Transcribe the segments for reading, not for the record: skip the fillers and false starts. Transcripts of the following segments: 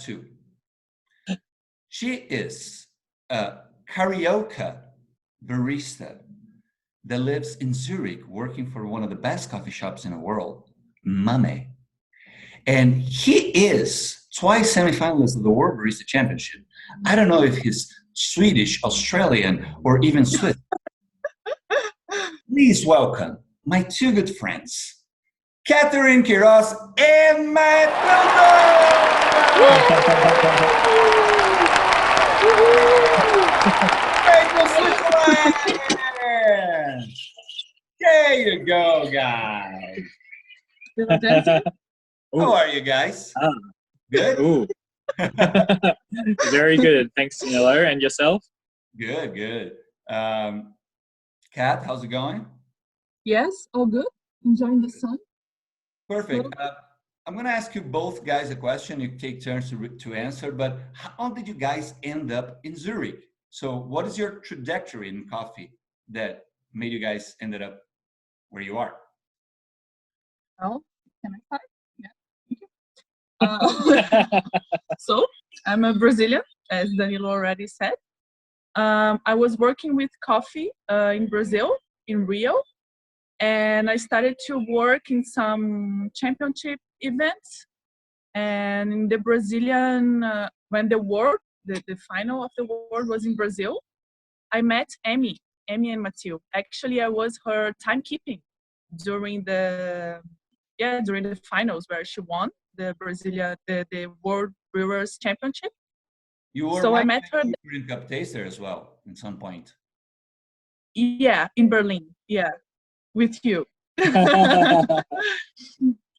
two. She is a karaoke barista that lives in Zurich, working for one of the best coffee shops in the world, MAME. And he is twice semifinalist of the World Barista Championship. I don't know if he's Swedish, Australian, or even Swiss. Please welcome my two good friends, Catherine Queiroz and Matt Switzerland! There you go, guys. How are you guys? Good? Ooh. Very good. Thanks, Danilo. And yourself? Good, good. Cath, how's it going? Yes, all good. Enjoying the sun. Perfect. I'm going to ask you both guys a question. You take turns to answer, but how did you guys end up in Zurich? So what is your trajectory in coffee that made you guys ended up where you are? Oh, can I start? Yeah. So I'm a Brazilian, as Danilo already said. I was working with coffee in Brazil, in Rio, and I started to work in some championship events. And in the Brazilian, when the final of the world was in Brazil, I met Amy and Matil. Actually, I was her timekeeping during the finals where she won the World Brewers Championship. You were so I met her. Brewing Cup taster as well at some point. Yeah, in Berlin. Yeah, with you.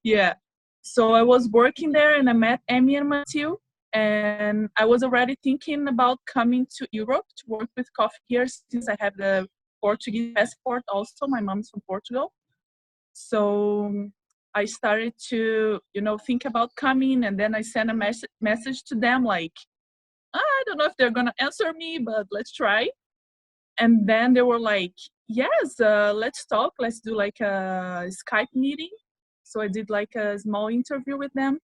Yeah. So I was working there and I met Amy and Matil, and I was already thinking about coming to Europe to work with coffee here since I have the Portuguese passport also. My mom's from Portugal. So I started to, think about coming, and then I sent a message to them like, I don't know if they're going to answer me, but let's try. And then they were like, yes, let's talk. Let's do like a Skype meeting. So I did like a small interview with them.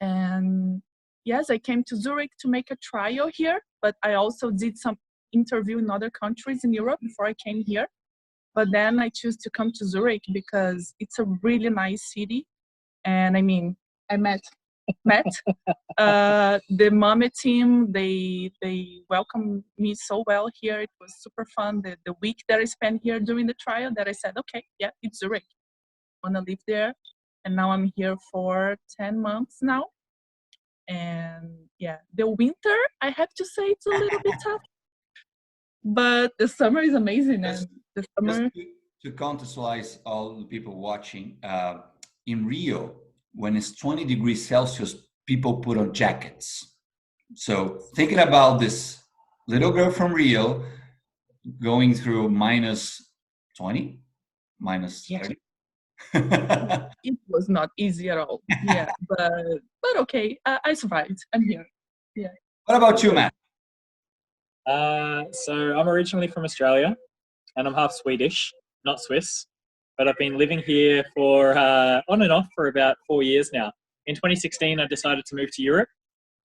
And yes, I came to Zurich to make a trial here, but I also did some interview in other countries in Europe before I came here. But then I choose to come to Zurich because it's a really nice city. And I mean, I met the MAME team. They welcomed me so well here. It was super fun. The week that I spent here during the trial, that I said, okay, yeah, it's Zurich. I want to live there. And now I'm here for 10 months now. And yeah, the winter, I have to say, it's a little bit tough. But the summer is amazing. And the summer... To contextualize all the people watching, in Rio, when it's 20 degrees Celsius, people put on jackets. So thinking about this little girl from Rio going through minus 20, minus 30. It was not easy at all. Yeah, but okay, I survived. I'm here. Yeah. What about you, Matt? So I'm originally from Australia, and I'm half Swedish, not Swiss. But I've been living here for on and off for about 4 years now. In 2016, I decided to move to Europe,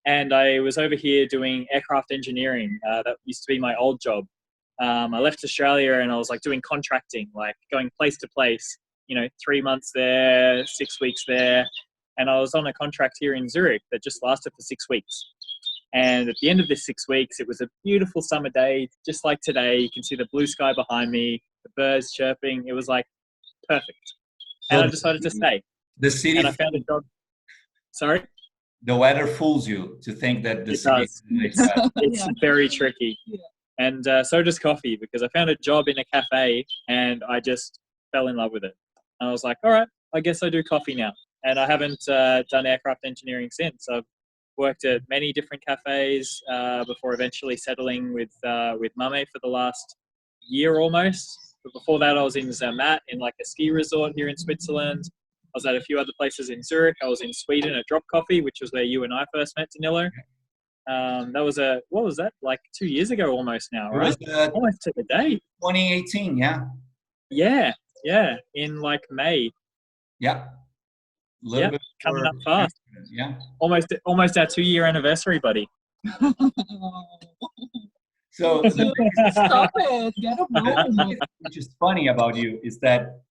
and I was over here doing aircraft engineering. That used to be my old job. I left Australia and I was like doing contracting, like going place to place, 3 months there, 6 weeks there. And I was on a contract here in Zurich that just lasted for 6 weeks. And at the end of this 6 weeks, it was a beautiful summer day, just like today. You can see the blue sky behind me, the birds chirping. It was like perfect. And I decided to stay. The city. And I found a job. Sorry? The weather fools you to think that the city does. It's very tricky. Yeah. And so does coffee, because I found a job in a cafe and I just fell in love with it. And I was like, all right, I guess I do coffee now. And I haven't done aircraft engineering since. I've worked at many different cafes before eventually settling with MAME for the last year almost. But before that, I was in Zermatt in like a ski resort here in Switzerland. I was at a few other places in Zurich. I was in Sweden at Drop Coffee, which was where you and I first met, Danilo. That was what was that? Like 2 years ago almost now, right? Almost to the day. 2018, yeah. Yeah, in like May. Yeah. little Yep, bit coming more up fast. Yeah. Almost our 2-year anniversary, buddy. So the Stop it. Get a room. which is funny about you is that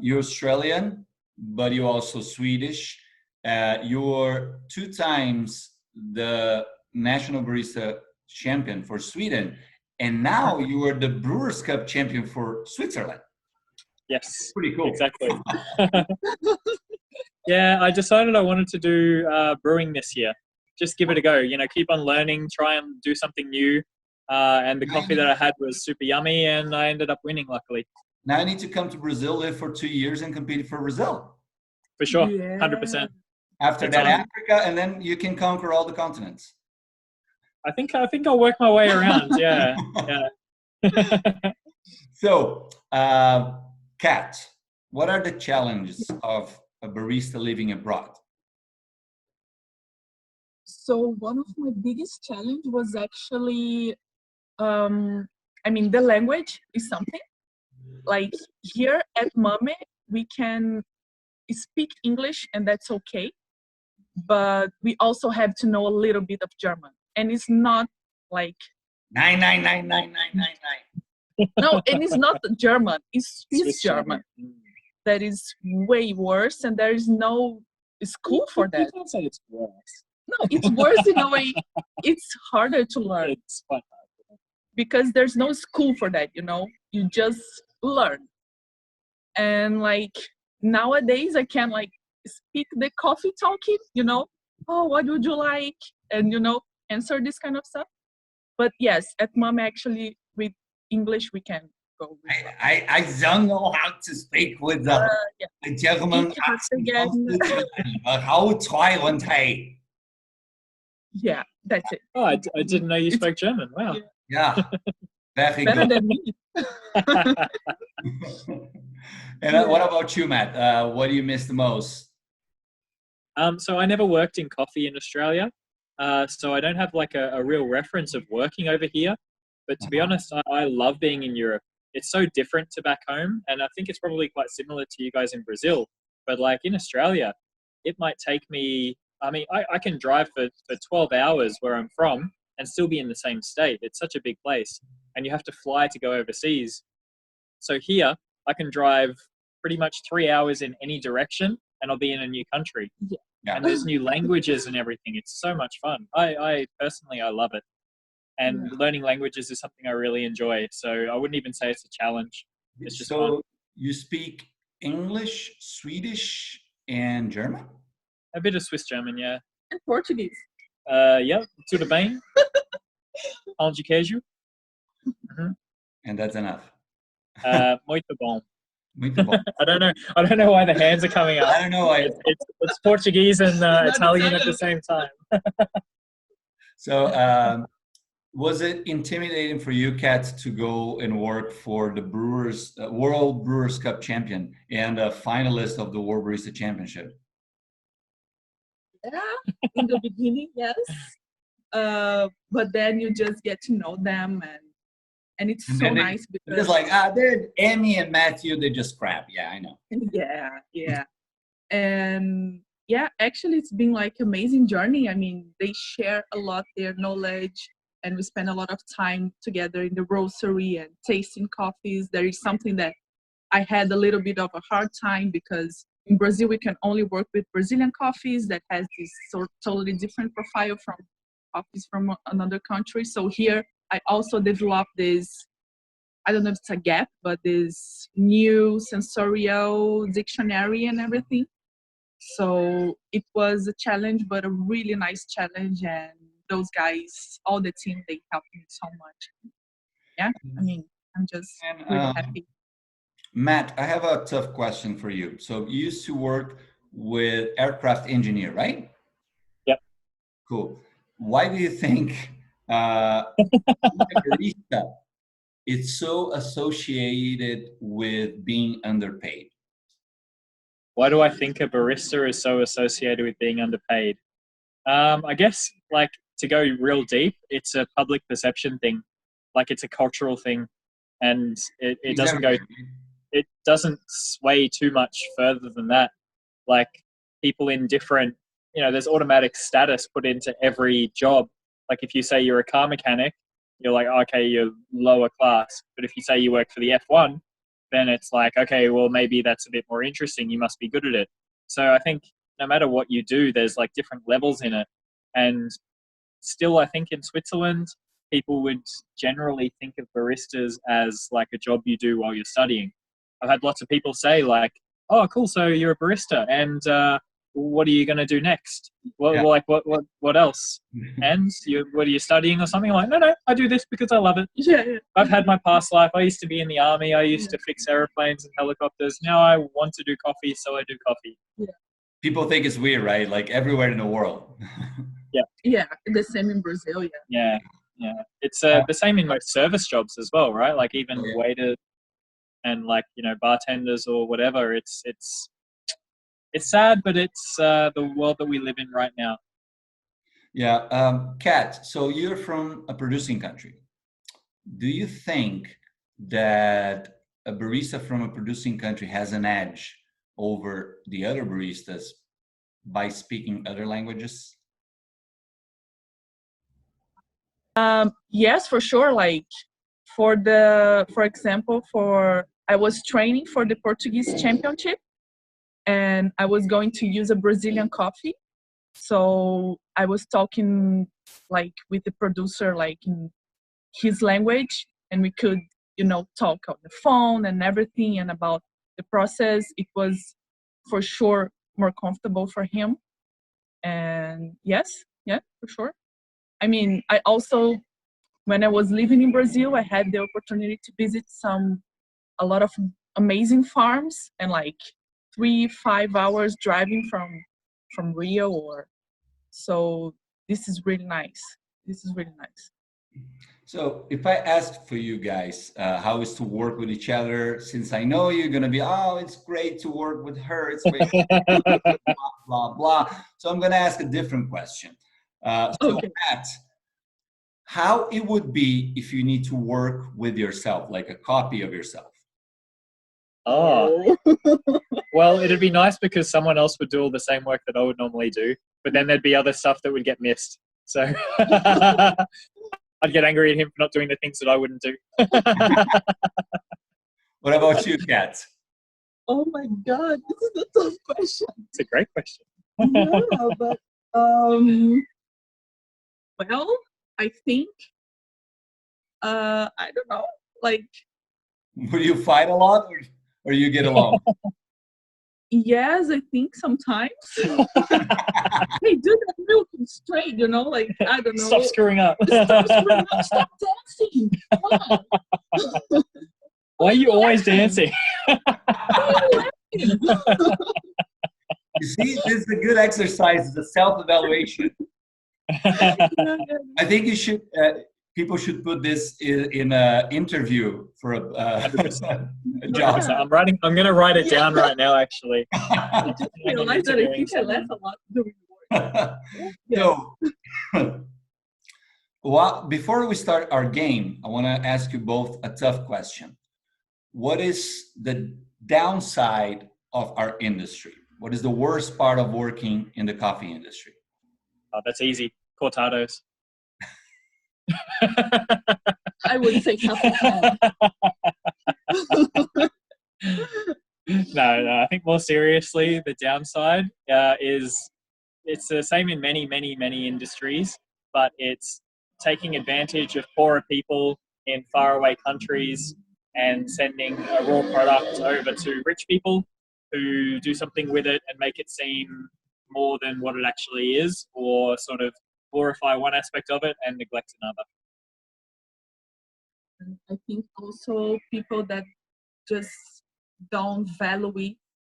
you're Australian, but you're also Swedish. You're 2 times the national barista champion for Sweden, and now you are the Brewers Cup champion for Switzerland. Yes, Pretty cool. exactly. Yeah, I decided I wanted to do brewing this year. Just give it a go. You know, keep on learning, try and do something new. And the coffee that I had was super yummy, and I ended up winning, luckily. Now I need to come to Brazil, live for 2 years, and compete for Brazil. For sure, Yeah. 100%. After It's that, on. Africa, and then you can conquer all the continents. I think I'll work my way around. Yeah, yeah. So, Kat, what are the challenges of a barista living abroad? So one of my biggest challenge was actually, I mean, the language is something. Like here at MAME, we can speak English and that's okay. But we also have to know a little bit of German. And it's not like, 9999999. no, and it's not German, it's Swiss German. That is way worse, and there is no school for that. You can't say it's worse. No, it's worse in a way. It's harder to learn It's quite hard. because there's no school for that, you know? You just learn. And like nowadays I can like speak the coffee talking, you know? Oh, what would you like? And you know, answer this kind of stuff. But yes, at MAM actually with English we can go. I don't know how to speak with the Yeah. German Ich hasse accent. gerne. But how try one day? Yeah, that's it. Oh, I didn't know you spoke German. Wow. Yeah, very Better good. than me. And what about you, Matt? What do you miss the most? So I never worked in coffee in Australia, so I don't have like a real reference of working over here. But to be honest, I love being in Europe. It's so different to back home, and I think it's probably quite similar to you guys in Brazil. But like in Australia, it might take me, I mean, I can drive for 12 hours where I'm from and still be in the same state. It's such a big place, and you have to fly to go overseas. So here, I can drive pretty much 3 hours in any direction, and I'll be in a new country. Yeah. And there's new languages and everything. It's so much fun. I personally, I love it. And learning languages is something I really enjoy. So I wouldn't even say it's a challenge. It's just fun. You speak English, Swedish, and German? A bit of Swiss German, yeah. And Portuguese. Yeah, tudo bem? Pão de queijo? And that's enough. Muito bom. Muito bom. I don't know why the hands are coming up. I don't know why. It's Portuguese and Italian at the same time. So, was it intimidating for you, Kat, to go and work for the World Brewers Cup champion and a finalist of the World Barista Championship? Yeah, in the beginning, yes. But then you just get to know them, and it's so nice because it's like, they're Amy and Matthew, they just crap. Yeah, I know. Yeah. And yeah, actually it's been like amazing journey. I mean, they share a lot their knowledge, and we spend a lot of time together in the roastery and tasting coffees. There is something that I had a little bit of a hard time because in Brazil we can only work with Brazilian coffees that has this sort totally different profile from coffees from another country. So here I also developed this, I don't know if it's a gap, but this new sensorial dictionary and everything. So it was a challenge, but a really nice challenge. And those guys, all the team, they helped me so much. Yeah, I mean, I'm just really happy. Matt, I have a tough question for you. So you used to work with aircraft engineer, right? Yep. Cool. Why do you think barista is so associated with being underpaid? Why do I think a barista is so associated with being underpaid? I guess, like, to go real deep, it's a public perception thing. Like, it's a cultural thing. And it doesn't go, it doesn't sway too much further than that. Like, people in different, there's automatic status put into every job. Like if you say you're a car mechanic, you're like, okay, you're lower class. But if you say you work for the F1, then it's like, okay, well, maybe that's a bit more interesting. You must be good at it. So I think no matter what you do, there's like different levels in it. And still, I think in Switzerland, people would generally think of baristas as like a job you do while you're studying. I've had lots of people say like, oh, cool, so you're a barista, and what are you going to do next? What else? And what are you studying or something? I'm like, no, I do this because I love it. Yeah. I've had my past life. I used to be in the army. I used to fix airplanes and helicopters. Now I want to do coffee, so I do coffee. Yeah. People think it's weird, right? Like everywhere in the world. Yeah, the same in Brazil, Yeah. It's the same in most service jobs as well, right? Like even waiters and like, bartenders or whatever. It's sad, but it's the world that we live in right now. Yeah. Cath, so you're from a producing country. Do you think that a barista from a producing country has an edge over the other baristas by speaking other languages? Yes, for sure. Like for example, I was training for the Portuguese championship, and I was going to use a Brazilian coffee. So I was talking like with the producer, like in his language, and we could, talk on the phone and everything, and about the process. It was for sure more comfortable for him. And yes, for sure. I mean, I also, when I was living in Brazil, I had the opportunity to visit a lot of amazing farms, and like 3-5 hours driving from Rio, so this is really nice. So if I asked for you guys how is to work with each other, since I know you're going to be, oh, it's great to work with her, it's great, blah, blah, blah. So I'm going to ask a different question. Okay. Matt, how it would be if you need to work with yourself, like a copy of yourself? Oh, well, it'd be nice because someone else would do all the same work that I would normally do, but then there'd be other stuff that would get missed. So I'd get angry at him for not doing the things that I wouldn't do. What about you, Cath? Oh my God, this is a tough question. It's a great question. Yeah, but well, I think I don't know. Like, Would you fight a lot, or you get along? yes, I think sometimes. Hey, do that milk straight, like, I don't know. Stop screwing up. Stop screwing up. Stop dancing. Why? Why are you always dancing? You see, this is a good exercise. It's a self-evaluation. I think you should. People should put this in an interview for a job. I'm going to write it down right now. Actually, I just realized that I think I laugh a lot doing work. So, before we start our game, I want to ask you both a tough question. What is the downside of our industry? What is the worst part of working in the coffee industry? Oh, that's easy. Cortados. I would say coffee. No, I think more seriously, the downside is it's the same in many, many, many industries, but it's taking advantage of poorer people in faraway countries and sending a raw product over to rich people who do something with it and make it seem more than what it actually is, or sort of glorify one aspect of it and neglect another. I think also people that just don't value it.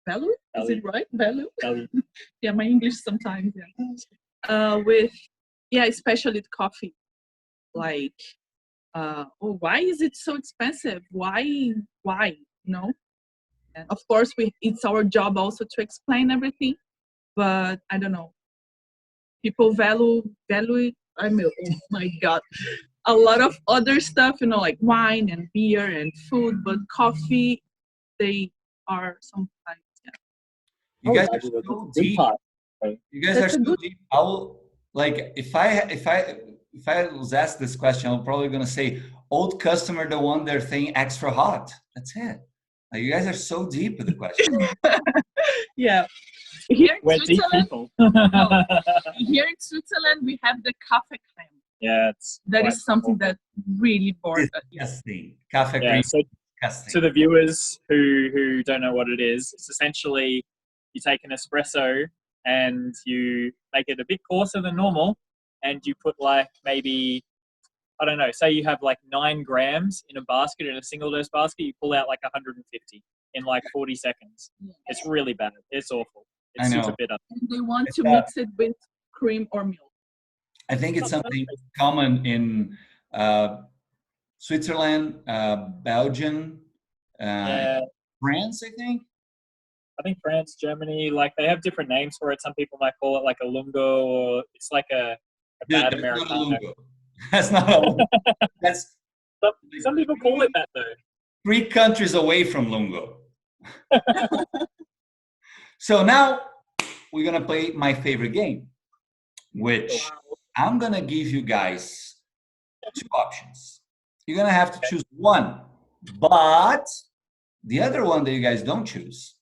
Value? Is it right? Value? Yeah, my English sometimes. Yeah. Especially with coffee. Like, why is it so expensive? Why? And of course, it's our job also to explain everything. But I don't know. People value it. Oh my God. A lot of other stuff, like wine and beer and food, but coffee, they are sometimes, You guys are That's a so good deep. part. You guys are That's a so good. deep. I will like if I was asked this question, I'm probably gonna say old customer that want their thing extra hot. That's it. Like, you guys are so deep with the question. Yeah. Here in We're deep Switzerland, people. here in Switzerland, we have the Kaffee creme. Yeah, it's That quite is something simple. that really bored us. Disgusting. Cafe Yeah, cream. so Disgusting. to the viewers who don't know what it is, it's essentially you take an espresso and you make it a bit coarser than normal, and you put like maybe, I don't know, say you have like 9 grams in a basket, in a single dose basket, you pull out like 150 in like 40 seconds. It's really bad. It's awful. I It's know. super bitter. And they want It's, to mix it with cream or milk. I think it's something common in Switzerland, Belgium, Yeah, France, I think. I think France, Germany, like they have different names for it. Some people might call it like a lungo, or it's like a Dude, bad that's not a Americano. lungo. That's not a lungo. That's Some people call it that though. 3 countries away from lungo. So now we're gonna play my favorite game, which I'm gonna give you guys 2 options. You're gonna have to choose one, but the other one that you guys don't choose,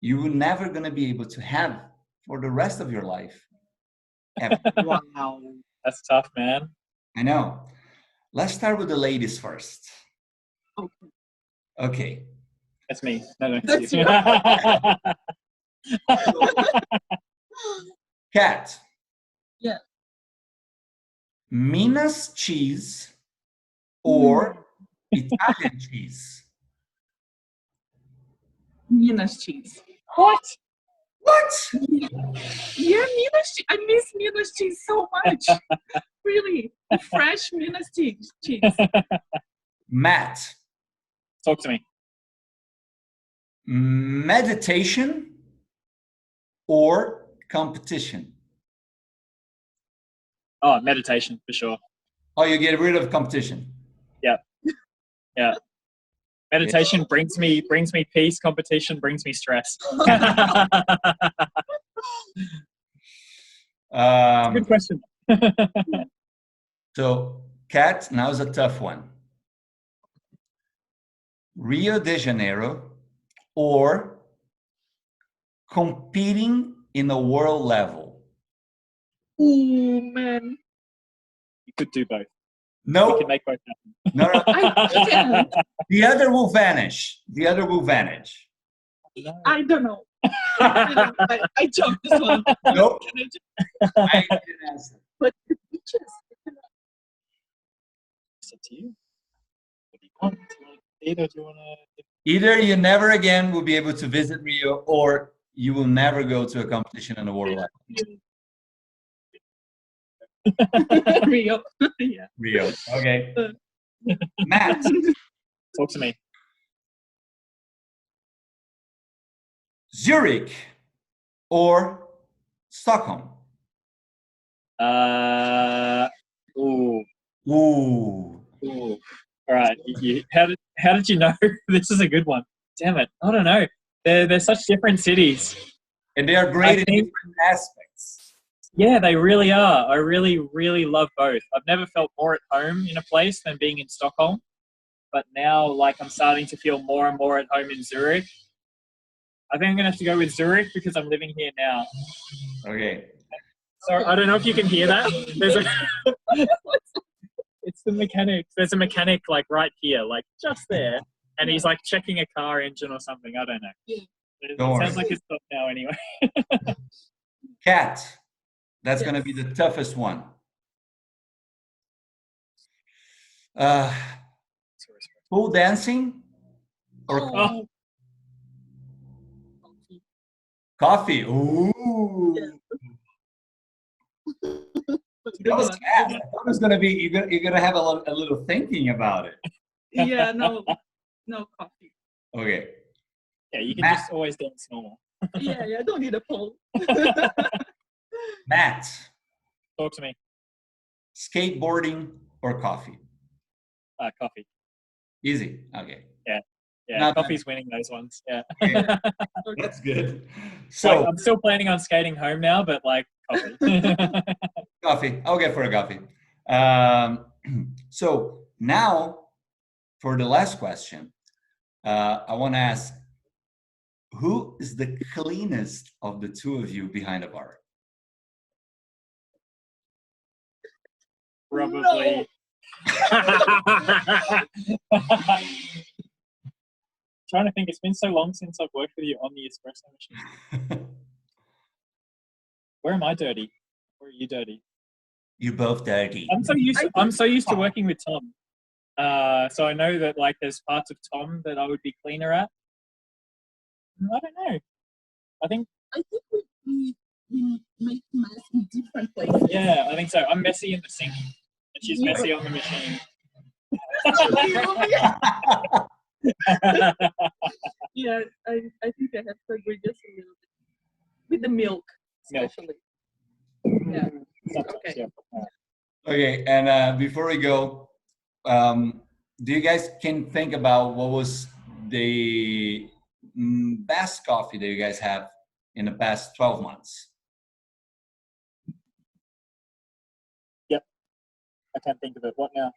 you're never gonna be able to have for the rest of your life. Ever. Wow. That's tough, man. I know. Let's start with the ladies first. Okay. Okay. That's me. No, That's you. Cat. Yeah. Minas cheese or Italian cheese? Minas cheese. What? What? Yeah, Minas cheese. I miss Minas cheese so much. Really. The fresh Minas cheese. Matt. Talk to me. Meditation or competition? Oh, meditation for sure. Oh, you get rid of competition. Yeah. Meditation brings me peace. Competition brings me stress. Good question. So, Kat, now is a tough one. Rio de Janeiro or competing in a world level? Oh man. You could do both. No. We can make both happen. No. I can't. The other will vanish. The other will vanish. No. I don't know. I jumped this one. Nope. Can I just, I didn't answer. but the beaches. It's up to you. What do you want? Do you want to? Either you never again will be able to visit Rio, or you will never go to a competition in the world level. Rio. Yeah. Rio. Okay. Matt. Talk to me. Zurich or Stockholm? Ooh. Ooh. All right. How did you know? This is a good one. Damn it. I don't know. They're such different cities. And they are great in different aspects. Yeah, they really are. I really, really love both. I've never felt more at home in a place than being in Stockholm. But now, like, I'm starting to feel more and more at home in Zurich. I think I'm going to have to go with Zurich because I'm living here now. Okay. So I don't know if you can hear that. It's the mechanic. There's a mechanic, like, right here, like, just there. And he's, like, checking a car engine or something. I don't know. It sounds like it's stopped now anyway. Cat. That's going to be the toughest one. Pool dancing or coffee? Ooh. That was Cat. I thought it was going to be, you're going to have a little thinking about it. Yeah, no coffee. Okay. Yeah, you can just always dance normal. Yeah, I don't need a pole. Matt. Talk to me. Skateboarding or coffee? Coffee. Easy. Okay. Yeah. Yeah, Not coffee's winning those ones. Yeah. bad. That's good. Like, So I'm still planning on skating home now, but like coffee. coffee. I'll get for a coffee. Um, so now for the last question, I want to ask, who is the cleanest of the two of you behind the bar? Probably. Trying to think, it's been so long since I've worked with you on the espresso machine. Where am I dirty? Where are you dirty? You're both dirty. I'm so used to working with Tom. So I know that like there's parts of Tom that I would be cleaner at. I don't know. I think we make mess in different places. yeah, I think so. I'm messy in the sink, and she's messy on the machine. Yeah, I think I have to agree just a little bit with the milk, especially. Yeah. Sometimes, Okay. yeah. Okay, and before we go, do you guys can think about what was the best coffee that you guys have in the past 12 months? Yep. I can't think of it. What now?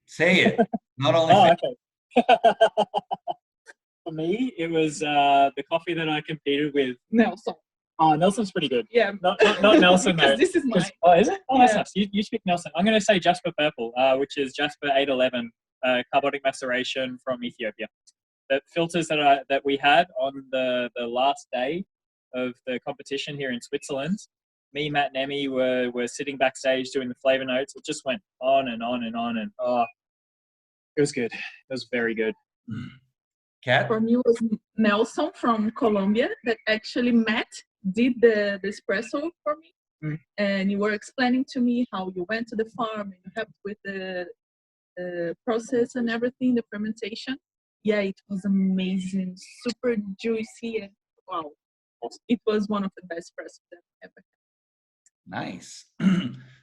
Say it. Not only Oh, say okay. For me, it was the coffee that I competed with. Nelson. Oh, Nelson's pretty good. Yeah. Not Nelson, though. Because this is mine. Oh, is it? Oh, that's Yeah. nice. You speak Nelson. I'm going to say Jasper Purple, which is Jasper 811, carbonic maceration from Ethiopia. The filters that we had on the last day of the competition here in Switzerland, me, Matt, and Emmy were sitting backstage doing the flavor notes. It just went on and on and on, and oh, it was good. It was very good. Cath? For me, it was Nelson from Colombia that actually Matt did the espresso for me. And you were explaining to me how you went to the farm and you helped with the process and everything, the fermentation. Yeah, it was amazing, super juicy, and wow, it was one of the best espresso that I've ever had. Nice.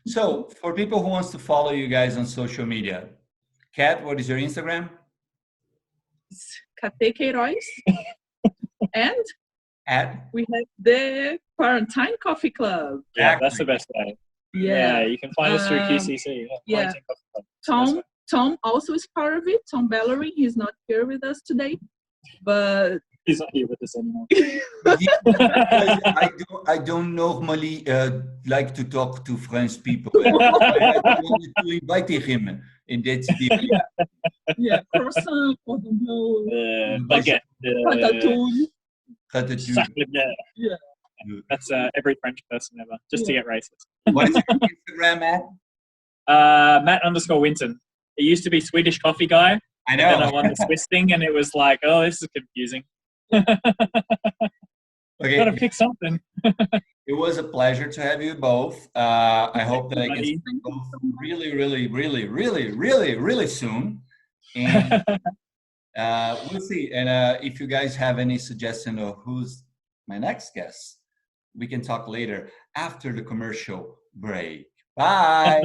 So for people who wants to follow you guys on social media, Cath, what is your Instagram? It's Cath Queiroz. And At we have the Quarantine Coffee Club. Yeah, that's the best way. Yeah. You can find us through QCC. Yeah. Tom Tom also is part of it. Tom Bellery, he's not here with us today, but he's not here with us anymore. I don't normally like to talk to French people. I wanted to invite him in that studio. Yeah, croissant, cordon bleu, baguette, Ratatouille. Yeah. That's every French person ever, just to get racist. What is your Instagram at? Matt_Winton. It used to be Swedish coffee guy. I know. And then I won the Swiss thing, and it was like, oh, this is confusing. Okay. Gotta pick something. It was a pleasure to have you both. I hope that I can see you both really, really, really, really, really, really soon. And we'll see. And if you guys have any suggestion of who's my next guest, we can talk later after the commercial break. Bye.